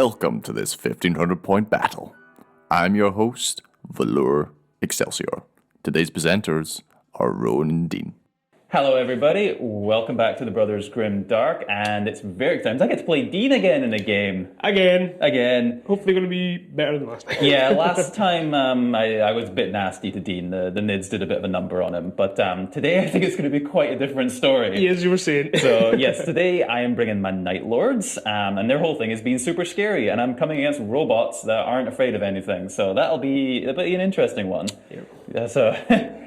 Welcome to this 1500 point battle. I'm your host, Velour Excelsior. Today's presenters are Rowan and Dean. Hello everybody, welcome back to the Brothers Grim Dark, and it's very exciting. I get to play Dean again in a game. Again. Hopefully going to be better than last time. Yeah, last time I was a bit nasty to Dean. The Nids did a bit of a number on him, but today I think it's going to be quite a different story. As you were saying. So yes, today I am bringing my Night Lords, and their whole thing is being super scary, and I'm coming against robots that aren't afraid of anything, so that'll be an interesting one. Yeah, so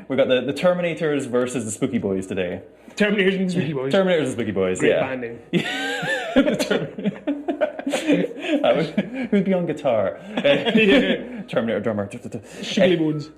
we've got the Terminators versus the Spooky Boys today. Terminators and Spooky Boys. Terminators and Spooky Boys, Great yeah. band name. Who'd be on guitar? Terminator drummer. Shiggly bones.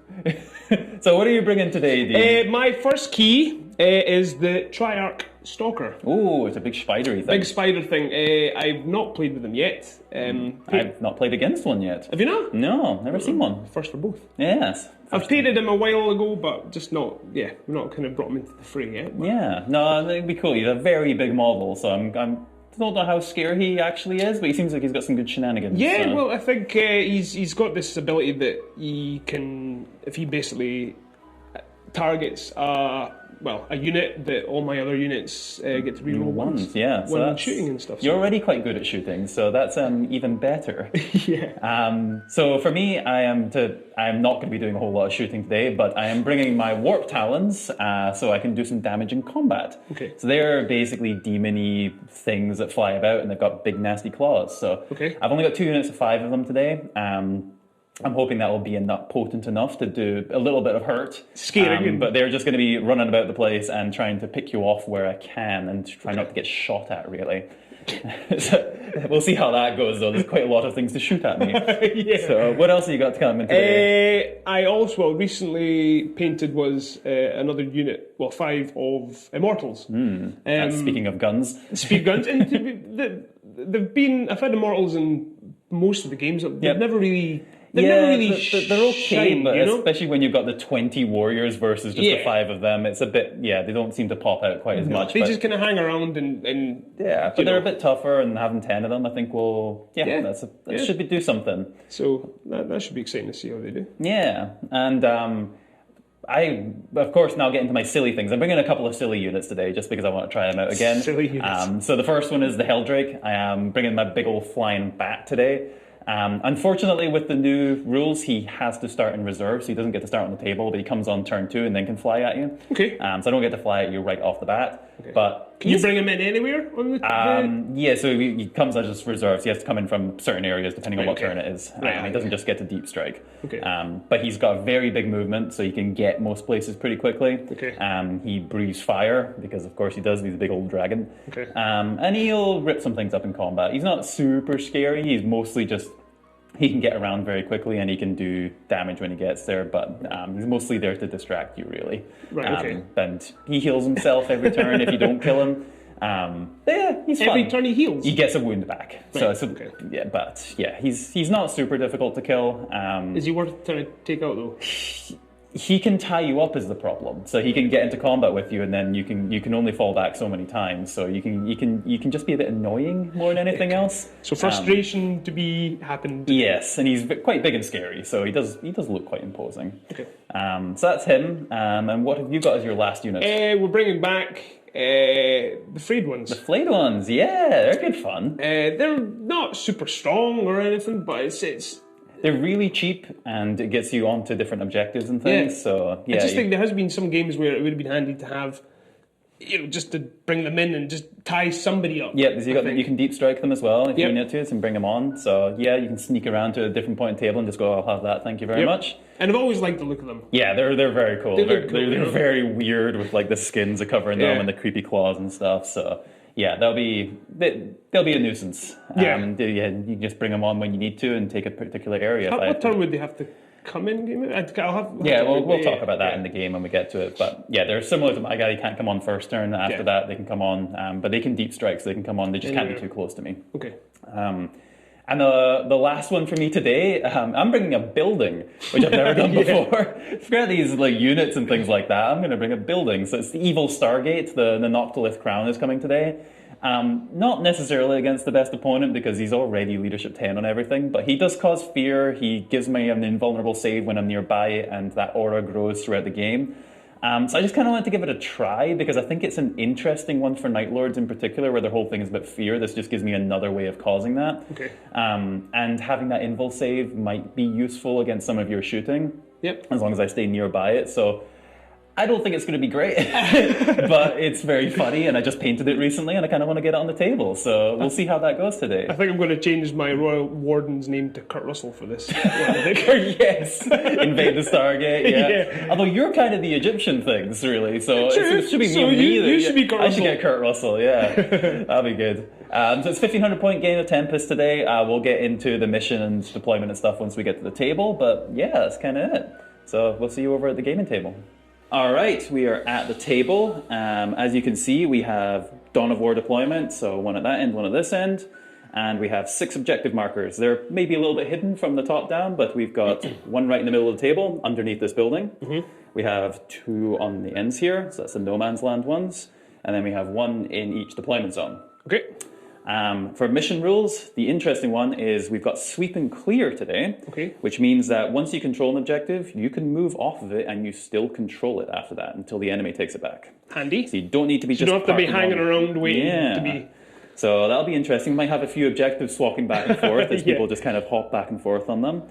So what are you bringing today, Dean? My first key is the Triarch Stalker. Oh, it's a big spidery thing. Big spider thing. I've not played with them yet. I've not played against one yet. Have you not? No, never seen one. First for both. Yes. I've painted him a while ago, but just not, we've not kind of brought him into the fray yet. But. Yeah, no, it'd be cool. He's a very big model, so I don't know how scary he actually is, but he seems like he's got some good shenanigans. Yeah, so. well, I think he's got this ability that he can, if he basically targets a unit, that all my other units get to reroll ones. Yeah, so when shooting and stuff. You're already quite good at shooting, so that's even better. Yeah. So for me, I'm not going to be doing a whole lot of shooting today, but I am bringing my Warp Talons, so I can do some damage in combat. Okay. So they're basically demon-y things that fly about, and they've got big nasty claws. So okay. I've only got 2 units of 5 of them today. I'm hoping that will be potent enough to do a little bit of hurt. Scary. But they're just going to be running about the place and trying to pick you off where I can and try not to get shot at, really. So we'll see how that goes, though. There's quite a lot of things to shoot at me. Yeah. So what else have you got to come in today? I also recently painted another unit, 5 of Immortals. Speaking of guns. Speed guns. And I've had Immortals in most of the games. They've never really... They're okay, but you know? especially when you've got the 20 warriors versus just the 5 of them, it's a bit, they don't seem to pop out quite as much. They just kind of hang around and but they're a bit tougher, and having 10 of them, I think that should do something. So that should be exciting to see how they do. Yeah, and I, of course, now get into my silly things. I'm bringing a couple of silly units today just because I want to try them out again. Silly units. So the first one is the Helldrake. I am bringing my big old flying bat today. Unfortunately, with the new rules, he has to start in reserve, so he doesn't get to start on the table, but he comes on turn 2 and then can fly at you. Okay. So I don't get to fly at you right off the bat. Okay. But can you bring him in anywhere on the? Yeah, so he comes as just reserves. He has to come in from certain areas depending on what turn it is. He doesn't just get to deep strike. Okay. But he's got very big movement, so he can get most places pretty quickly. Okay. He breathes fire because, of course, he does. He's a big old dragon. Okay. And he'll rip some things up in combat. He's not super scary. He's mostly just. He can get around very quickly and he can do damage when he gets there, but he's mostly there to distract you, really. Right, okay. And he heals himself every turn if you don't kill him. He's fun. Every turn he heals? He gets a wound back. Right. So, he's not super difficult to kill. Is he worth trying to take out, though? He can tie you up is the problem. So he can get into combat with you, and then you can only fall back so many times. So you can just be a bit annoying more than anything else. So frustration to be happened. Yes, and he's quite big and scary. So he does look quite imposing. Okay. So that's him. And what have you got as your last unit? We're bringing back the Frayed ones. The Flayed ones, yeah, they're good fun. They're not super strong or anything, but it's. They're really cheap, and it gets you onto different objectives and things. Yeah. So I just think there has been some games where it would have been handy to have, just to bring them in and just tie somebody up. Yeah, because you can deep strike them as well if you need to, and bring them on. So yeah, you can sneak around to a different point of the table and just go, I'll have that, thank you very much. And I've always liked the look of them. Yeah, they're very cool. They're very weird with like the skins that covering them and the creepy claws and stuff. So. Yeah, they'll be a nuisance. You can just bring them on when you need to and take a particular area. What turn would they have to come in? We'll talk about that in the game when we get to it. But yeah, they're similar to my guy. He can't come on first turn. After that, they can come on. But they can deep strike, so they can come on. They just can't be too close to me. Okay. And the last one for me today, I'm bringing a building, which I've never done before. Forget these like units and things like that. I'm going to bring a building. So it's the Evil Stargate. The Noctilith Crown is coming today. Not necessarily against the best opponent because he's already leadership 10 on everything, but he does cause fear. He gives me an invulnerable save when I'm nearby, and that aura grows throughout the game. So I just kind of wanted to give it a try because I think it's an interesting one for Night Lords in particular, where their whole thing is about fear. This just gives me another way of causing that. Okay. And having that invul save might be useful against some of your shooting. Yep. As long as I stay nearby it. So I don't think it's going to be great, but it's very funny, and I just painted it recently, and I kind of want to get it on the table. So we'll see how that goes today. I think I'm going to change my Royal Warden's name to Kurt Russell for this. Yes, invade the Stargate. Yeah. Although you're kind of the Egyptian things, really. So it should be me. So you should be Kurt Russell. I should get Kurt Russell. Yeah, that'll be good. So it's 1,500 point game of Tempest today. We'll get into the mission and deployment and stuff once we get to the table. But yeah, that's kind of it. So we'll see you over at the gaming table. All right, we are at the table. As you can see, we have Dawn of War deployment, so one at that end, one at this end, and we have 6 objective markers. They're maybe a little bit hidden from the top down, but we've got one right in the middle of the table, underneath this building. We have 2 on the ends here, so that's the no man's land ones, and then we have 1 in each deployment zone. Okay. For mission rules, the interesting one is we've got sweep and clear today, which means that once you control an objective, you can move off of it and you still control it after that until the enemy takes it back. Handy. So you don't need to be you don't have to be hanging around waiting to be... So that'll be interesting. We might have a few objectives swapping back and forth as people just kind of hop back and forth on them.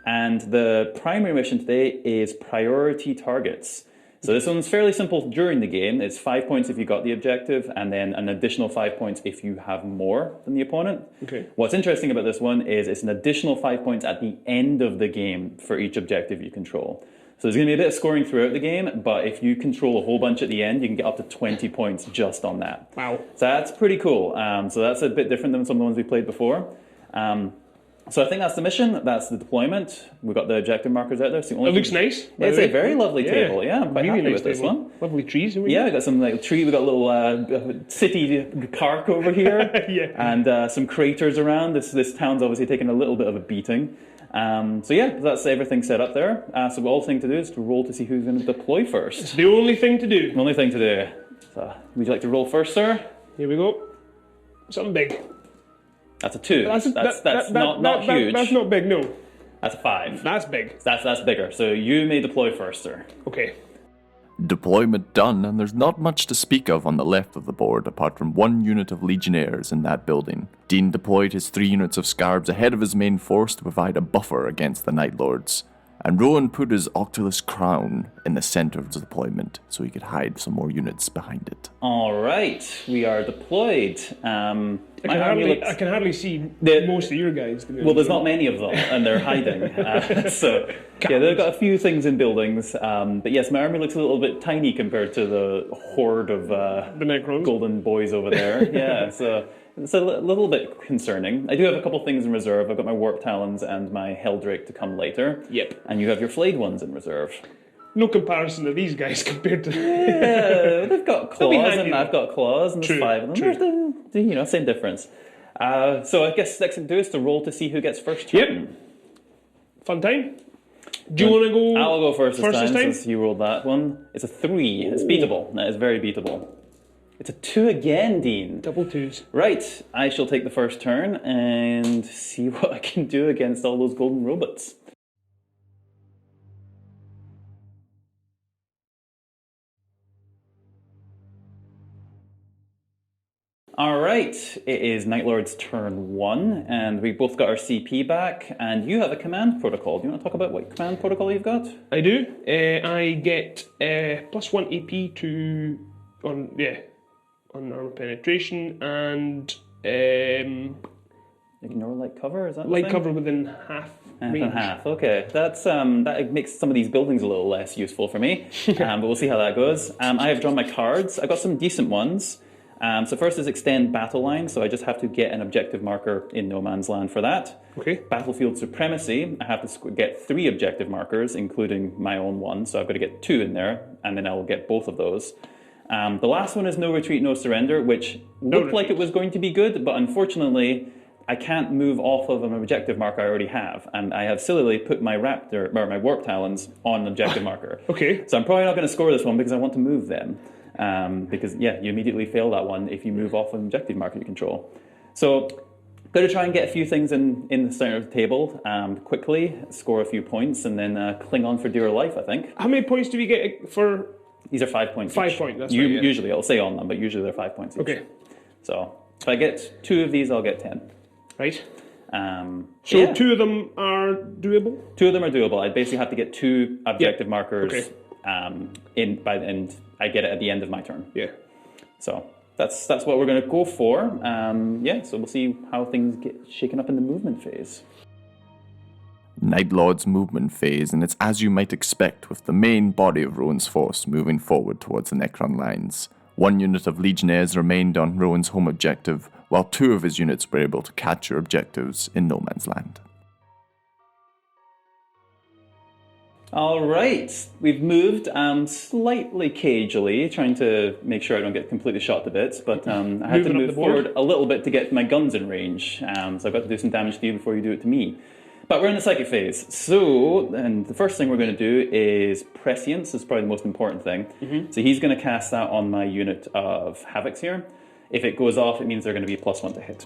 And the primary mission today is priority targets. So this one's fairly simple during the game. It's 5 points if you got the objective, and then an additional 5 points if you have more than the opponent. Okay. What's interesting about this one is it's an additional 5 points at the end of the game for each objective you control. So there's going to be a bit of scoring throughout the game, but if you control a whole bunch at the end, you can get up to 20 points just on that. Wow. So that's pretty cool. So that's a bit different than some of the ones we played before. So I think that's the mission, that's the deployment. We've got the objective markers out there. So it looks nice. It's a very lovely table, yeah. I'm quite really happy nice with this table. one. Lovely trees. Yeah, we got some like tree, we got a little city park over here. And some craters around. This town's obviously taken a little bit of a beating. So yeah, that's everything set up there. So all thing to do is to roll to see who's going to deploy first. It's the only thing to do. The only thing to do. So would you like to roll first, sir? Here we go. Something big. That's a 2. That's not huge. That's not big, no. That's a 5. That's big. That's bigger. So you may deploy first, sir. Okay. Deployment done, and there's not much to speak of on the left of the board apart from 1 unit of Legionnaires in that building. Dean deployed his 3 units of Scarbs ahead of his main force to provide a buffer against the Night Lords. And Rowan put his Octulus Crown in the center of the deployment so he could hide some more units behind it. All right, we are deployed. I can hardly see most of your guys. Well, there's not many of them, and they're hiding. So, yeah, they've got a few things in buildings. But yes, my army looks a little bit tiny compared to the horde of the Necrons. golden boys over there. Yeah, so it's a little bit concerning. I do have a couple things in reserve. I've got my Warp Talons and my Helldrake to come later. Yep. And you have your Flayed ones in reserve. No comparison to these guys compared to... Yeah, they've got claws and I've got claws, and there's 5 of them. True. There's same difference. So I guess next thing to do is to roll to see who gets first turn. Yep. Fun time. Do you want to go? I'll go first this time since you rolled that one. It's a 3. It's beatable. That is very beatable. It's a 2 again, Dean. Double 2s. Right. I shall take the first turn and see what I can do against all those golden robots. All right, it is Night Lord's turn 1, and we both got our CP back, and you have a command protocol. Do you want to talk about what command protocol you've got? I do. I get +1 AP on armor penetration, and ignore light cover. Is that light cover within half range? And half. Okay, that makes some of these buildings a little less useful for me, but we'll see how that goes. I have drawn my cards. I've got some decent ones. So first is extend battle line, so I just have to get an objective marker in no man's land for that. Okay. Battlefield supremacy, I have to get 3 objective markers, including my own one, so I've got to get 2 in there, and then I will get both of those. The last one is no retreat, no surrender, which looked like it was going to be good, but unfortunately I can't move off of an objective marker I already have, and I have sillily put my my Warp Talons on an objective marker. Okay. So I'm probably not going to score this one because I want to move them. Because, yeah, you immediately fail that one if you move off an objective marker you control. So, going to try and get a few things in the center of the table quickly, score a few points, and then cling on for dear life, I think. How many points do we get for... These are 5 points 5 each. points, that's right, yeah. Usually, I'll say on them, but usually they're 5 points each. Okay. So, if I get 2 of these, I'll get 10. Right. So yeah. 2 of them are doable? 2 of them are doable. I basically have to get 2 objective markers Okay. by the end. I get it at the end of my turn. Yeah. So that's what we're going to go for. Yeah, so we'll see how things get shaken up in the movement phase. Night Lord's movement phase, and it's as you might expect, with the main body of Rowan's force moving forward towards the Necron lines. 1 unit of Legionnaires remained on Rowan's home objective, while 2 of his units were able to capture objectives in No Man's Land. Alright, we've moved slightly cagely, trying to make sure I don't get completely shot to bits, but I had to move forward a little bit to get my guns in range, so I've got to do some damage to you before you do it to me. But we're in the psychic phase, so and the first thing we're going to do is Prescience. Is probably the most important thing. So he's going to cast that on my unit of Havocs here. If it goes off, it means they're going to be +1 to hit.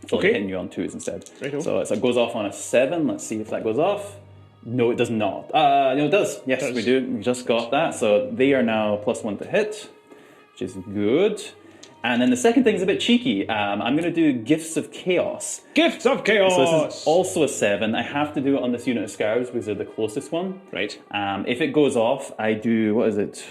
So Okay. I'm hitting you on 2s instead. Righto. So it goes off on a 7. Let's see if that goes off. No, it does not. No, it does. Yes, It does. we do. We just got that. So they are now +1 to hit, which is good. And then the second thing's a bit cheeky. I'm going to do Gifts of Chaos. Gifts of Chaos! So this is also a 7. I have to do it on this unit of Scarabs because they're the closest one. Right. If it goes off, I do, what is it?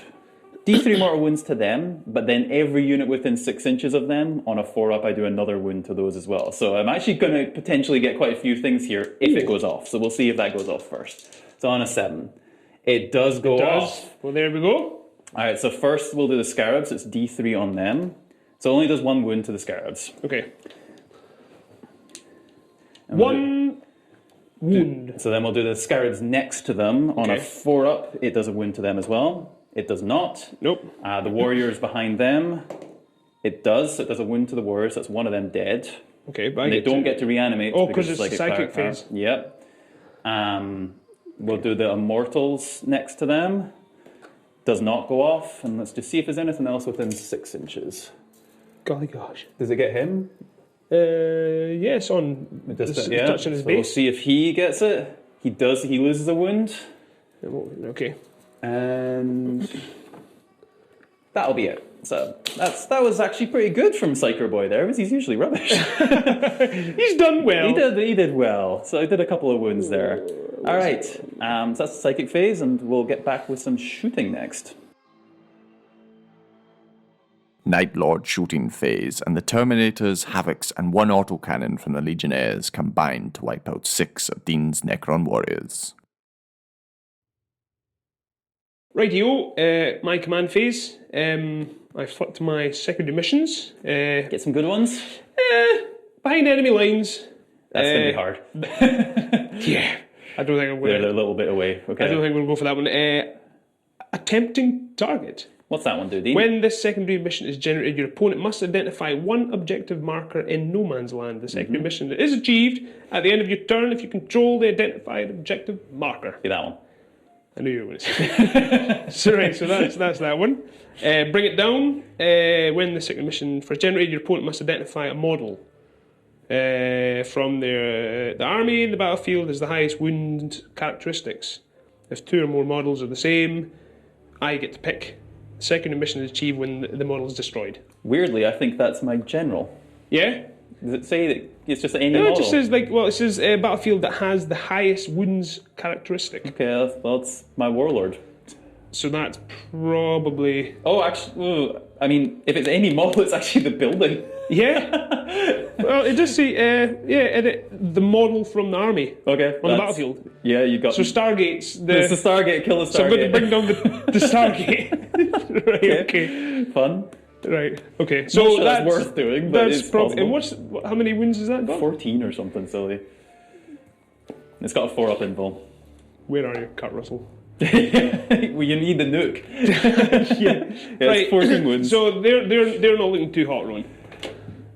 D3 mortal wounds to them, but then every unit within 6 inches of them, on a 4-up, I do another wound to those as well. So I'm actually going to potentially get quite a few things here if it goes off. So we'll see if that goes off first. So on a 7. It does go off. Well, there we go. Alright, so first we'll do the Scarabs. It's D3 on them. So it only does 1 wound to the Scarabs. Okay. And 1 wound. So then we'll do the Scarabs next to them. On a Okay. 4-up, it does a wound to them as well. It does not. Nope. The Warriors behind them, it does. So it does a wound to the Warriors. That's one of them dead. Okay, but And they don't get to reanimate. Oh, 'cause it's psychic phase. Yep. We'll do the Immortals next to them. Does not go off. And let's just see if there's anything else within 6 inches. Golly gosh. Does it get him? Yes, on touching his So we'll base. see if he gets it. He does. He loses a wound. Okay. And that'll be it. So that was actually pretty good from Psycho Boy there, because he's usually rubbish. He's done well. He did well. So I did a couple of wounds there. All right. So that's the psychic phase, and we'll get back with some shooting next. Night Lord shooting phase, and the Terminators, Havocs, and 1 autocannon from the Legionnaires combined to wipe out 6 of Dean's Necron warriors. Rightio, my command phase. I flipped my secondary missions. Get some good ones. Behind enemy lines. That's going to be hard. Yeah. I don't think I'm going They're a little bit away. Okay. I don't think I'm going to go for that one. Attempting target. What's that one do, Dean? When this secondary mission is generated, your opponent must identify 1 objective marker in No Man's Land. The secondary mission is achieved at the end of your turn if you control the identified objective marker. Be that one. I knew you were going to say. So that's that one. Bring it down. When the second mission for generated, your opponent must identify a model from the army in the battlefield as the highest wound characteristics. If 2 or more models are the same, I get to pick. The second mission is achieved when the model is destroyed. Weirdly, I think that's my general. Yeah. Does it say that it's just any No, model? it just says it says battlefield that has the highest wounds characteristic. Okay, that's my Warlord. So that's probably Oh, actually, I mean, if it's any model, it's actually the building. yeah. Well, it does say the model from the army Okay. on the battlefield. Yeah, you got. So Stargate's it's the Stargate. Kill the Stargate. So I'm going to bring down the Stargate. Right. Okay. Fun. Right. Okay. Not So sure that's worth doing, but it's And possible. how many wounds has that got? 14 or something silly. It's got a 4-up info. Where are you, Kurt Russell? Well, you need the nuke. Yeah, Right. it's 14 wounds. So they're not looking too hot, Ron.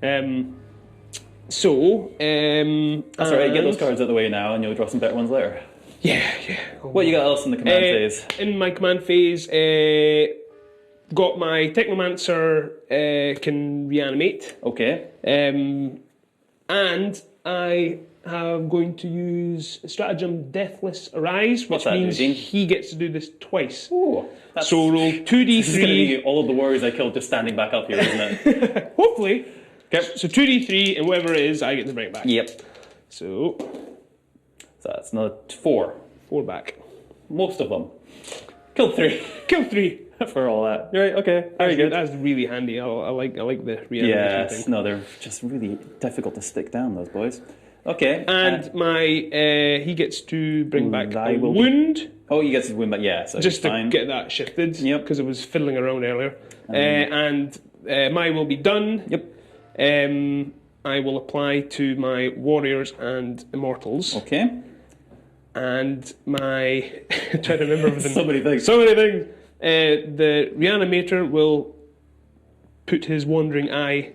That's alright. Get those cards out of the way now, and you'll draw some better ones later. Yeah. What you got else in the command phase? In my command phase, got my Technomancer can reanimate. Okay. And I am going to use Stratagem Deathless Arise, which What's that do, means Dean? he gets to do this twice. Ooh, So roll 2d3. This is going to be all of the warriors I killed just standing back up here, isn't it? Hopefully. Okay. So 2d3, and whatever it is, I get to bring it back. Yep. So So that's another 4. 4 back. Most of them. Killed 3 Kill 3. for all that. Right, okay. Very good. That's really handy. I like the reanimation Yes, thing. no, they're just really difficult to stick down, those boys. Okay. And my he gets to bring back I a will be- wound. Oh, you get to win, but yeah, so Just to fine. get that shifted, Yep. because it was fiddling around earlier. My will be done. Yep. I will apply to my warriors and immortals, Okay. and my trying to remember everything. So many things. So many things. The reanimator will put his wandering eye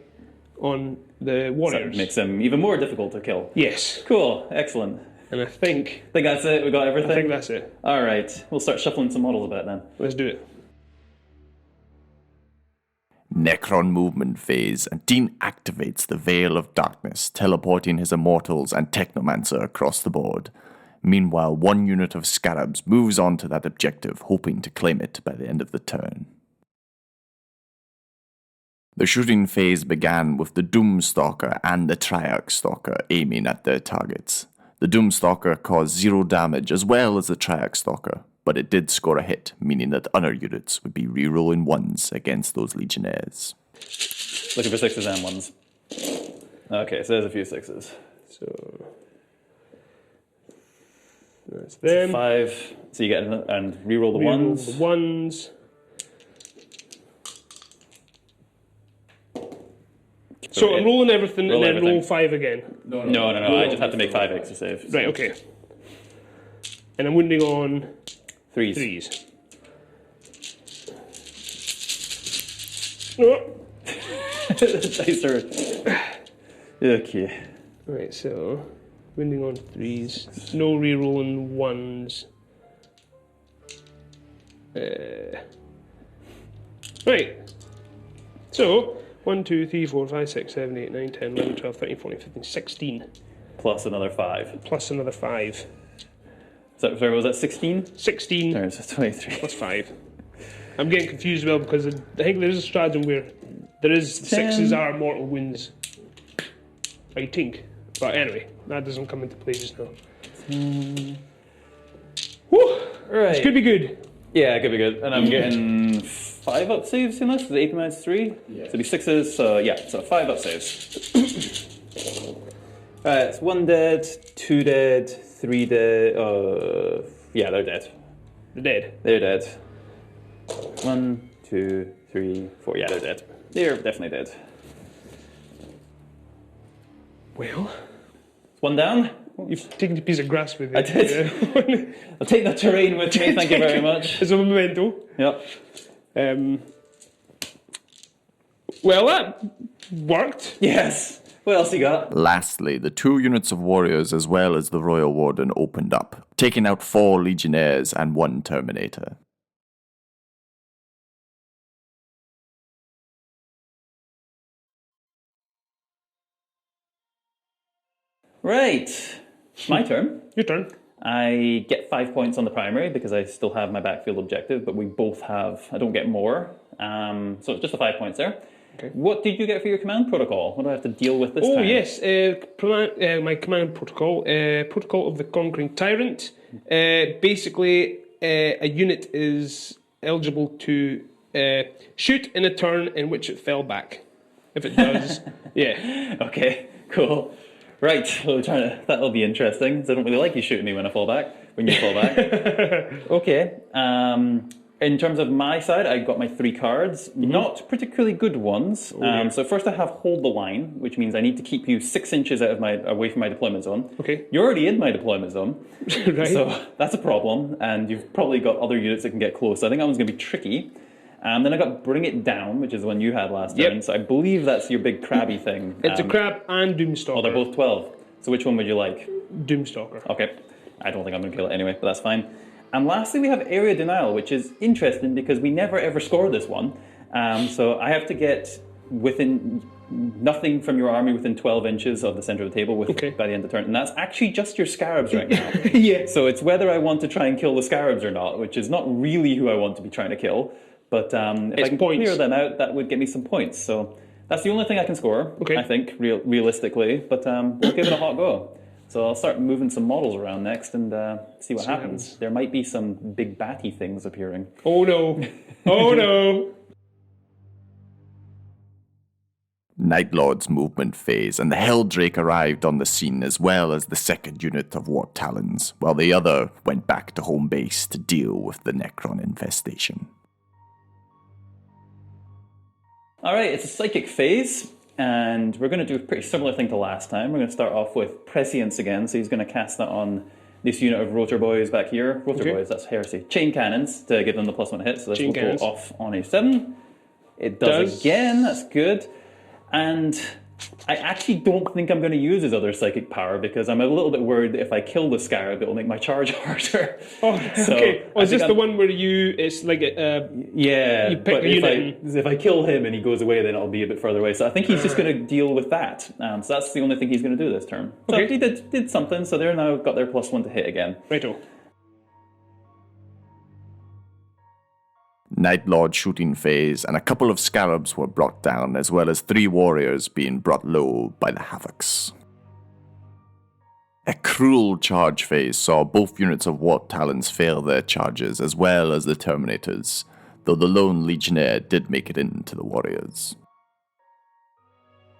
on the So warriors. it makes them even more difficult to kill. Yes, Cool. Excellent. and I think That's it. We got everything. that's it. All right. We'll start shuffling some models a bit then. Let's do it. Necron movement phase, and Dean activates the Veil of Darkness, teleporting his Immortals and Technomancer across the board. Meanwhile, one unit of Scarabs moves on to that objective, hoping to claim it by the end of the turn. The shooting phase began with the Doomstalker and the Triarch Stalker aiming at their targets. The Doomstalker caused 0 damage as well as the Triarch Stalker, but it did score a hit, meaning that other units would be rerolling 1s against those Legionnaires. Looking for 6s and 1s. Okay, so there's a few 6s. So that's them. 5. So you get and reroll the Reroll 1s. The ones. So I'm rolling everything Roll and then everything. roll 5 again. No. I just have to make 5 extra saves. Right, okay. And I'm wounding on 3s. 3s. Oh. Dice are... Okay. Right, so wounding on 3s. No rerolling 1s. Right. So 1, 2, 3, 4, 5, 6, 7, 8, 9, 10, 11, 12, 13, 14, 15, 16. Plus another 5. Plus another 5. So, sorry, was that 16? 16 There's 23. plus 5. I'm getting confused as well because I think there is a stratagem where there is 6s are mortal wounds. I think. But anyway, that doesn't come into play just now. Whew! Right. This could be good. Yeah, it could be good. And I'm getting 5 up saves in this. Is it 8 minus 3? Yeah. So it'd be 6s, so yeah, so 5 up saves. Alright, it's 1 dead, 2 dead, 3 dead. Yeah, they're dead. They're dead. They're dead. 1, 2, 3, 4. Yeah, they're dead. They're definitely dead. Well, 1 down. you've taken a piece of grass with you. I did. I'll take the terrain with me, thank you very much. As a memento. Yep. Well, that worked. Yes. What else you got? Lastly, the 2 units of warriors as well as the Royal Warden opened up, taking out 4 Legionnaires and 1 Terminator. Right. My turn. Your turn. I get 5 points on the primary because I still have my backfield objective, but we both have, I don't get more. So it's just the 5 points there. Okay. What did you get for your command protocol? What do I have to deal with this Oh, time? yes. My command protocol. Protocol of the Conquering Tyrant. Basically, a unit is eligible to shoot in a turn in which it fell back. If it does, yeah. Okay, cool. Right, well, that'll be interesting, because I don't really like you shooting me when you fall back. Okay, in terms of my side, I got my 3 cards, not particularly good ones. So first I have Hold the Line, which means I need to keep you 6 inches away from my deployment zone. Okay. You're already in my deployment zone, Right. so that's a problem, and you've probably got other units that can get close, so I think that one's going to be tricky. Then I got Bring It Down, which is the one you had last turn, so I believe that's your big crabby thing. It's a crab and Doomstalker. Oh, they're both 12. So which one would you like? Doomstalker. Okay. I don't think I'm going to kill it anyway, but that's fine. And lastly, we have Area Denial, which is interesting because we never ever score this one. So I have to get within nothing from your army within 12 inches of the center of the table by the end of the turn. And that's actually just your scarabs right now. Yeah. So it's whether I want to try and kill the scarabs or not, which is not really who I want to be trying to kill. But if I can clear them out, that would get me some points. So that's the only thing I can score, I think, realistically. But we'll give it a hot go. So I'll start moving some models around next and see what happens. There might be some big batty things appearing. Oh no. Oh no. Nightlord's movement phase and the Helldrake arrived on the scene as well as the second unit of War Talons, while the other went back to home base to deal with the Necron infestation. Alright, it's a psychic phase, and we're going to do a pretty similar thing to last time. We're going to start off with Prescience again, so he's going to cast that on this unit of Rotor Boys back here. Rotor Boys, that's heresy. Chain Cannons to give them the +1 hit, so this will go off on a 7. It does again, that's good. And I actually don't think I'm going to use his other psychic power because I'm a little bit worried that if I kill the scarab, it will make my charge harder. Oh, so okay. Is this the one where it's like yeah, you pick but if I kill him and he goes away, then it'll be a bit further away. So I think he's just going to deal with that. So that's the only thing he's going to do this turn. So he did something, so they're now got their +1 to hit again. Righto. Nightlord shooting phase and a couple of scarabs were brought down, as well as 3 warriors being brought low by the Havocs. A cruel charge phase saw both units of War Talons fail their charges, as well as the Terminators, though the lone Legionnaire did make it into the warriors.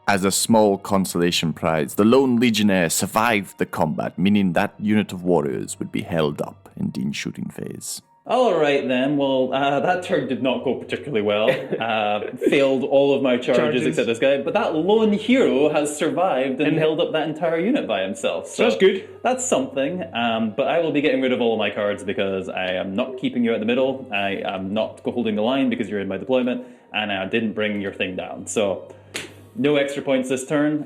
As a small consolation prize, the lone Legionnaire survived the combat, meaning that unit of warriors would be held up in Dean's shooting phase. Alright then, well, that turn did not go particularly well. Failed all of my charges except this guy, but that lone hero has survived and held up that entire unit by himself. So that's good. That's something, but I will be getting rid of all of my cards because I am not keeping you at the middle, I am not holding the line because you're in my deployment, and I didn't bring your thing down. So no extra points this turn.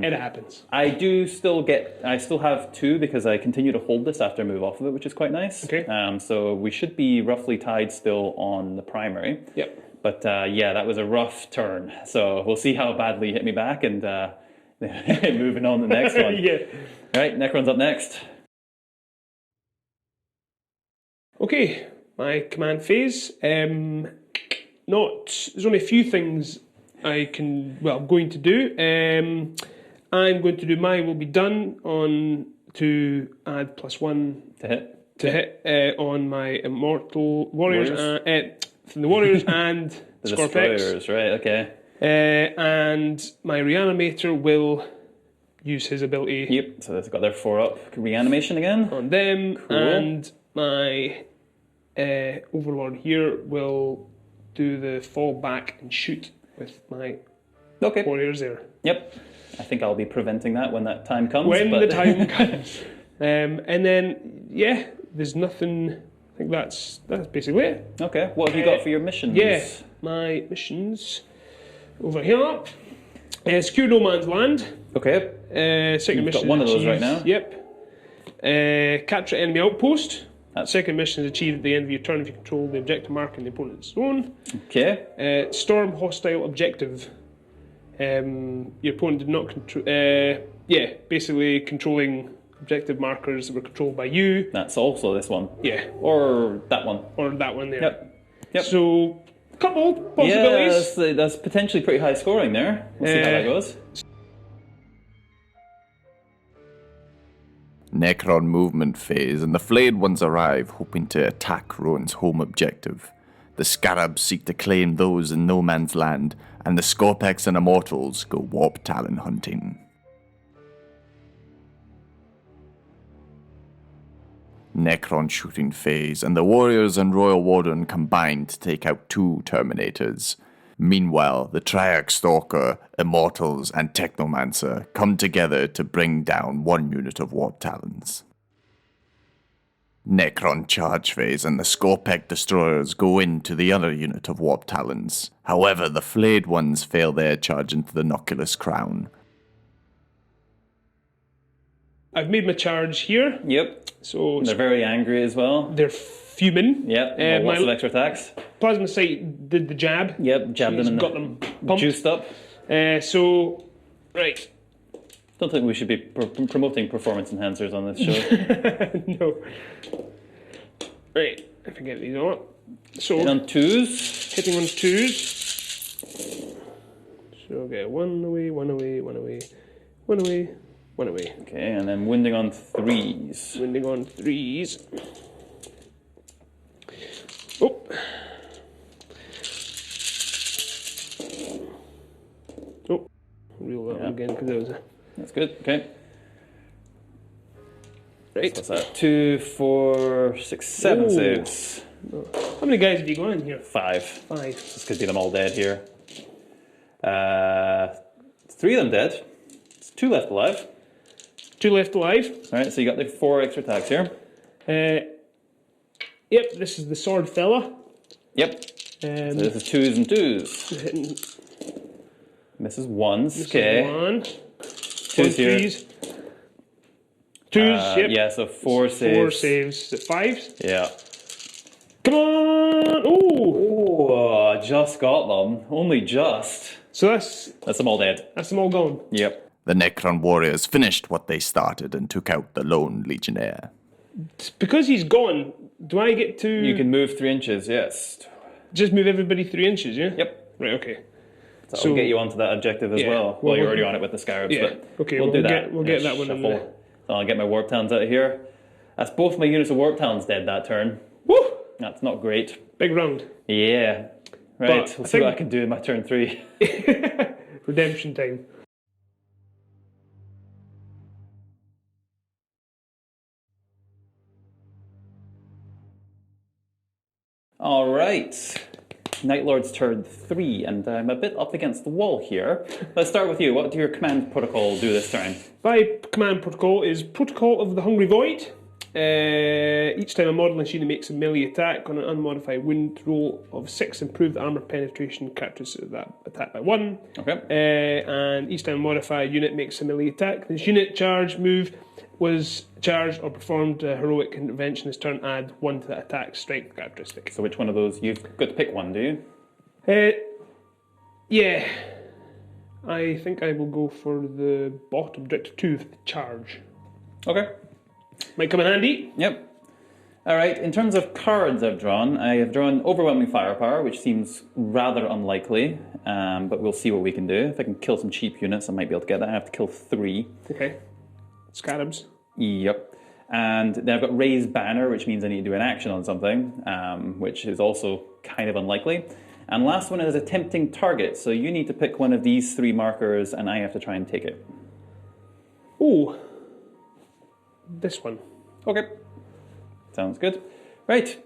It happens. I still have 2 because I continue to hold this after I move off of it, which is quite nice. Okay. So we should be roughly tied still on the primary. Yep. But yeah, that was a rough turn. So we'll see how badly you hit me back and moving on to the next one. Yeah. All right, Necron's up next. Okay, my command phase. There's only a few things I'm going to do. I'm going to do my will be done on to add +1 to hit on my immortal warriors. From the warriors and the Scorpex. destroyers, right? Okay. And my reanimator will use his ability. Yep. So they've got their 4-up reanimation again On them, cool. And my Overlord here will do the fall back and shoot with my warriors there. Yep. I think I'll be preventing that when that time comes. The time comes. And then, yeah, there's nothing. I think that's basically it. Okay. What have you got for your missions? Yeah, my missions over here. Secure no man's land. Okay. Second You've mission. got one of those right now. Yep. Capture enemy outpost. Second mission is achieved at the end of your turn if you control the objective mark in the opponent's zone. Okay. Storm hostile objective. Your opponent did not control. Basically controlling objective markers that were controlled by you. That's also this one. Yeah. Or that one. Or that one there. Yep. So, couple possibilities. Yeah, that's potentially pretty high scoring there. We'll see how that goes. Necron movement phase, and the flayed ones arrive, hoping to attack Rowan's home objective. The Scarabs seek to claim those in no man's land, and the Scorpex and Immortals go Warp Talon hunting. Necron shooting phase, and the Warriors and Royal Warden combine to take out 2 Terminators. Meanwhile, the Triarch Stalker, Immortals, and Technomancer come together to bring down 1 unit of Warp Talons. Necron charge phase and the Scorpec destroyers go into the other unit of Warp Talons. However, the flayed ones fail their charge into the Noculus Crown. I've made my charge here. Yep. So They're very angry as well. they're fuming. Yep. Lots of extra attacks. Plasma Sight did the jab. Yep. Jabbed them and got them pumped. juiced up. So, right. Don't think we should be promoting performance enhancers on this show. No. Right. If I get these on. So Hit on twos. hitting on twos. So get one away, one away, one away, one away, one away. Okay, and then winding on threes. Winding on threes. Oh. Oh. Reel that one again because that was a... That's good. Okay. Right. So what's that? 2, 4, 6, 7 saves. How many guys have you got in here? 5. 5. This could be them all dead here. 3 of them dead. It's 2 left alive. 2 left alive. All right, so you got the 4 extra attacks here. Yep, this is the sword fella. Yep. So this is 2s and 2s. Hitting Misses 1s. Okay. 1. 2s here. 3s. 2s, yep. Yeah, so 4 saves. 4 saves. Is it 5s? Yeah. Come on! Ooh! Oh, just got them. Only just. So that's them all dead. them all gone. Yep. The Necron warriors finished what they started and took out the lone legionnaire. Because he's gone, do I get to You can move 3 inches, yes. just move everybody 3 inches, yeah? Yep. Right, okay. So I'll get you onto that objective as Yeah, well. well, You're already on it with the scarabs, Yeah, but okay, we'll do we'll that. get that one in Shuffle. there. So I'll get my warp talons out of here. That's both my units of warp talons dead that turn. Woo! That's not great. Big round. Yeah. Right, But we'll I see what I think- can do in my turn 3. Redemption time. All right. Night Lord's turn 3, and I'm a bit up against the wall here. Let's start with you. What do your command protocol do this turn? My command protocol is Protocol of the Hungry Void. Each time a model in Sheena makes a melee attack on an unmodified wound roll of 6, improve the armor penetration characteristic of that attack by 1. Okay. And each time a modified unit makes a melee attack, this unit charge move was charged or performed a heroic intervention this turn, add 1 to that attack strength characteristic. So which one of those? You've got to pick one, do you? Yeah. I think I will go for the bottom, Directive 2, the charge. Okay. Might come in handy. Yep. All right, in terms of cards I have drawn Overwhelming Firepower, which seems rather unlikely, but we'll see what we can do. If I can kill some cheap units, I might be able to get that. I have to kill 3. Okay. Scarabs. Yep. And then I've got Raised Banner, which means I need to do an action on something, which is also kind of unlikely. And last one is a Tempting Target, so you need to pick one of these 3 markers, and I have to try and take it. Ooh. This one. Okay. Sounds good. Right.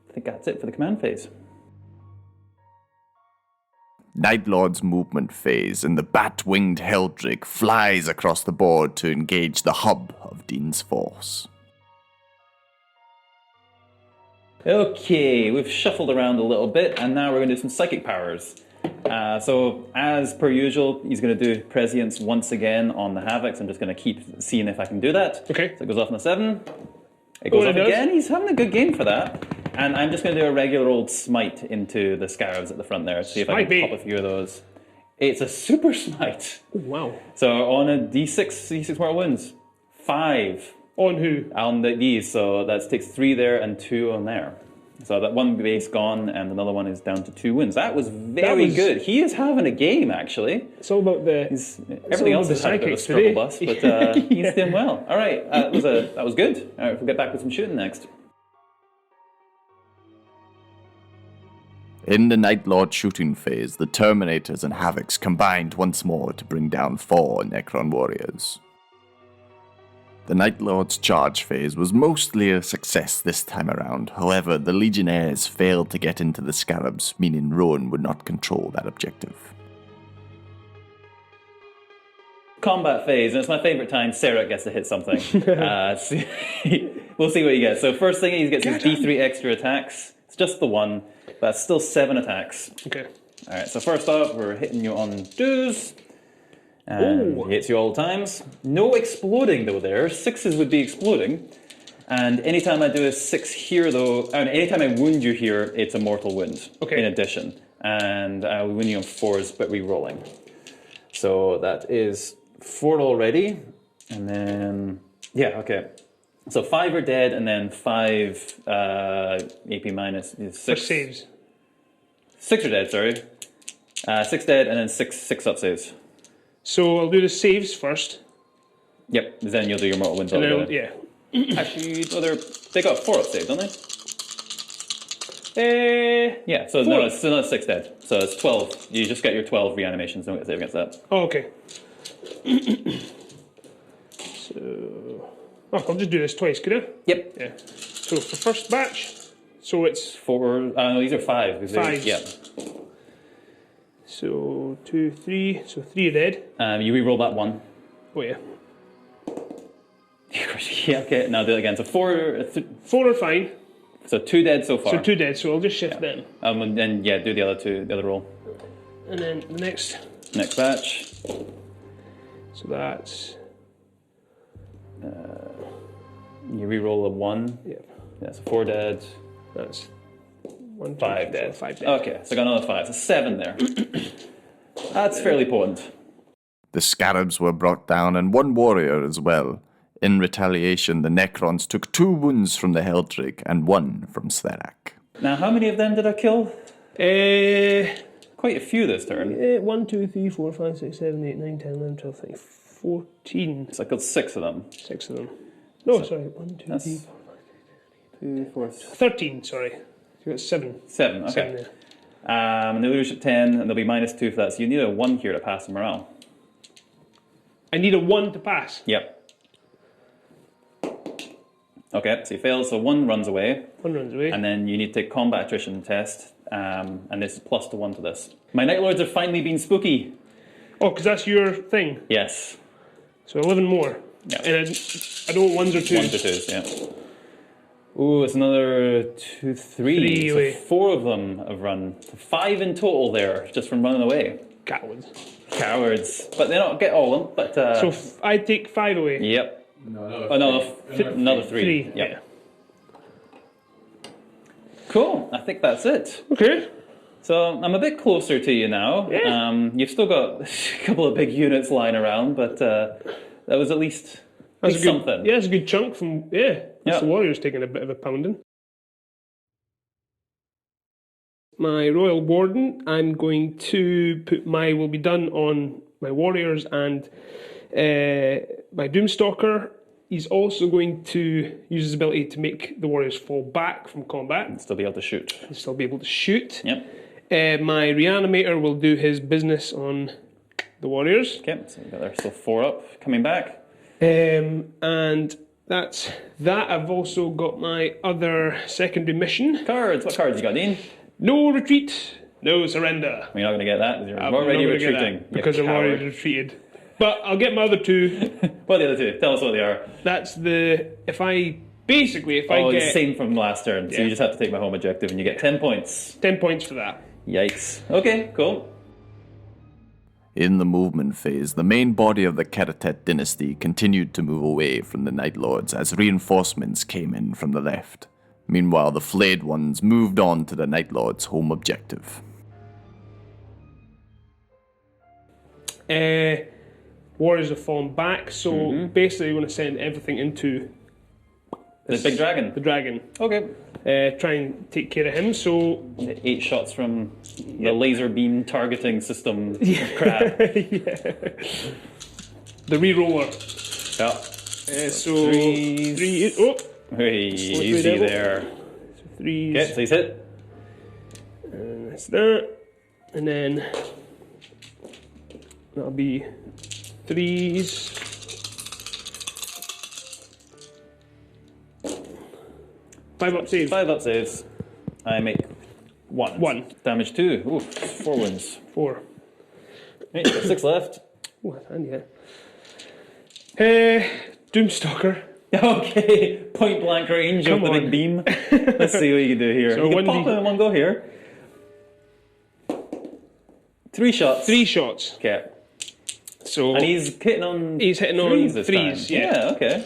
I think that's it for the command phase. Night Lord's movement phase, and the bat-winged Heldrick flies across the board to engage the hub of Dean's force. Okay, we've shuffled around a little bit, and now we're going to do some psychic powers. So, as per usual, he's going to do Prescience once again on the Havocs. I'm just going to keep seeing if I can do that. Okay. So it goes off on a 7. It goes off again. He's having a good game for that. And I'm just going to do a regular old Smite into the Scarabs at the front there. See if I can pop a few of those. It's a super Smite. Oh, wow. So on a D6 mortal wounds. 5. On who? On these. So that takes 3 there and 2 on there. So that one base gone, and another one is down to 2 wins. That was very good. He is having a game, actually. It's all about the... Everything else has had a bit of a struggle bus, but he's doing well. All right, that was good. All right, we'll get back with some shooting next. In the Night Lord shooting phase, the Terminators and Havocs combined once more to bring down 4 Necron warriors. The Night Lord's charge phase was mostly a success this time around. However, the Legionnaires failed to get into the Scarabs, meaning Rowan would not control that objective. Combat phase, and it's my favorite time. Sarah gets to hit something. We'll see what he gets. So first thing, he gets his D3 extra attacks. It's just the 1, but that's still 7 attacks. Okay. All right, so first off, we're hitting you on 2s. And he hits you all times. No exploding though there. 6s would be exploding. And anytime I do a 6 here though, and anytime I wound you here, it's a mortal wound in addition. And I will wound you on 4s, but re-rolling. So that is 4 already. And then, yeah, okay. So 5 are dead, and then 5 AP minus 6. For saves. 6 are dead, sorry. 6 dead, and then 6 up saves. So I'll do the saves first. Yep, then you'll do your mortal wounds And altogether. then, Actually, they got 4 up saves, don't they? Yeah, so 4. no, it's still not 6 dead. So it's 12. You just get your 12 reanimations, don't get save against that. Oh, okay. So, I'll just do this twice, could I? Yep. Yeah. So for first batch, so it's 4, no, these are 5. 5. Yeah. So 2, 3, so 3 are dead. You re-roll that 1. Oh yeah. Yeah, okay, now do it again. So 4, 4 are fine. so 2 dead so far. So 2 dead, so I'll just shift them. And then, yeah, do the other 2, the other roll. And then the next, Next batch. so that's, You re-roll a 1. yeah, Yeah, so 4 dead. that's 1, 2, 5 3, dead. 4, 5 dead. Okay, so I got another 5. So 7 there. That's fairly potent. The scarabs were brought down, and 1 warrior as well. In retaliation, the Necrons took 2 wounds from the heretic and 1 from Sverak. Now, how many of them did I kill? Quite a few this turn. 1, 2, 3, 4, 5, 6, 7, 8, 9, 10, 11, 12, 13, 14. So I killed 6 of them. 6 of them. No, sorry. 1, 2, 3, 4, 5, 6, 2, 4, 13, sorry. You got 7. 7, okay. 7 there. And the leadership 10, and there'll be -2 for that. So you need a 1 here to pass the morale. I need a 1 to pass. Yep. Okay, so you fail, so 1 runs away. 1 runs away. And then you need to take combat attrition test, and this is +1 to this. My Night Lords have finally been spooky. Oh, because that's your thing. Yes. So 11 more. Yeah. And I don't want 1s or 2s. 1 to 2s, yeah. Ooh, it's another 2, 3. 3 So away. 4 of them have run. 5 in total there, just from running away. Cowards. Cowards. But they don't get all of them, but... So I take 5 away. Yep. No, Another 3. 3. Yep. Cool, I think that's it. Okay. So I'm a bit closer to you now. Yeah. You've still got a couple of big units lying around, but that was at least That's a good, something. Yeah, it's a good chunk from, Yeah. The Warriors taking a bit of a pounding. My Royal Warden, I'm going to put will be done on my Warriors and my Doomstalker. He's also going to use his ability to make the Warriors fall back from combat. And still be able to shoot. He'll still be able to shoot. Yep. My Reanimator will do his business on the Warriors. Okay, so we've got there still 4 up, coming back. And that's that. I've also got my other secondary mission. Cards, what cards you got, Dean? No retreat, no surrender. Well, you're not going to get that, because I'm you're already not gonna get retreating. that because I'm already retreated. But I'll get my other 2. What are the other 2? Tell us what they are. That's if I It's same from last turn, so Yeah. you just have to take my home objective, and you get 10 points. 10 points for that. Yikes. Okay, cool. In the movement phase, the main body of the Kehratet Dynasty continued to move away from the Night Lords as reinforcements came in from the left. Meanwhile, the flayed ones moved on to the Night Lords' home objective. Warriors have fallen back, so basically we're going to send everything into The big dragon. the dragon. Okay. Try and take care of him, so... 8 shots from the laser beam targeting system crap. The re-roller. Yeah. So... Threes. 3... Oh! Hey, easy devil. there. 3s. Okay, so he's hit. And that's that. And then... That'll be 3s. 5 up save. 5 up saves. I make 1. 1. Damage 2. Ooh, 4 wounds. 4. Right, got 6 left. Oh, that's handy, Doomstalker. Okay, point blank range Come of the on. big beam. Let's see what you can do here. So you can 1d pop him in one go here. 3 shots. 3 shots. Okay. So And he's hitting on threes this threes, time. yeah. Okay.